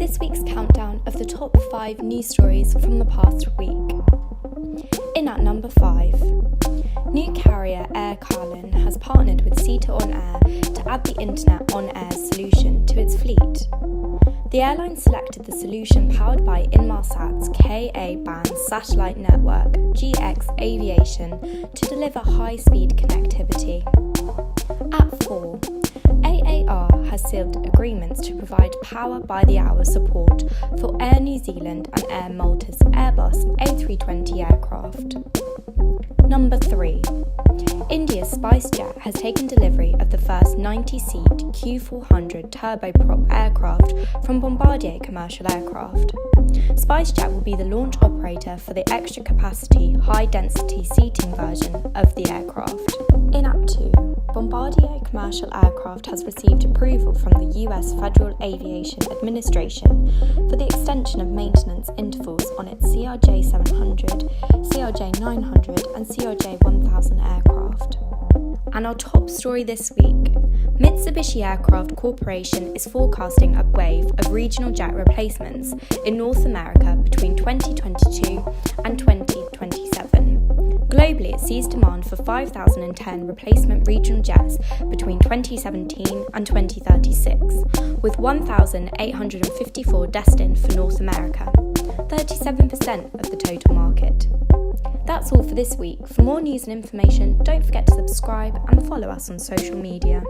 this week's countdown of the top 5 news stories from the past week. In at number 5, new carrier Aircalin has partnered with SITAONAIR to add the Internet on Air solution to its fleet. The airline selected the solution powered by Inmarsat's Ka-band satellite network, GX Aviation, to deliver high-speed connectivity. At 4, AAR has sealed agreements to provide power-by-the-hour support for Air New Zealand and Air Malta's Airbus A320 aircraft. Number 3. India's SpiceJet has taken delivery of the first 90-seat Q400 turboprop aircraft from Bombardiers commercial aircraft. SpiceJet will be the launch operator for the extra capacity, high-density seating version of the aircraft. In at 2, Bombardier commercial aircraft has received approval from the US Federal Aviation Administration for the extension of maintenance intervals on its CRJ-700, CRJ-900 and CRJ-1000 aircraft. And our top story this week, Mitsubishi Aircraft Corporation is forecasting a wave of regional jet replacements in North America between 2022 and 2027. Globally, it sees demand for 5,010 replacement regional jets between 2017 and 2036, with 1,854 destined for North America, 37% of the total market. That's all for this week. For more news and information, don't forget to subscribe and follow us on social media.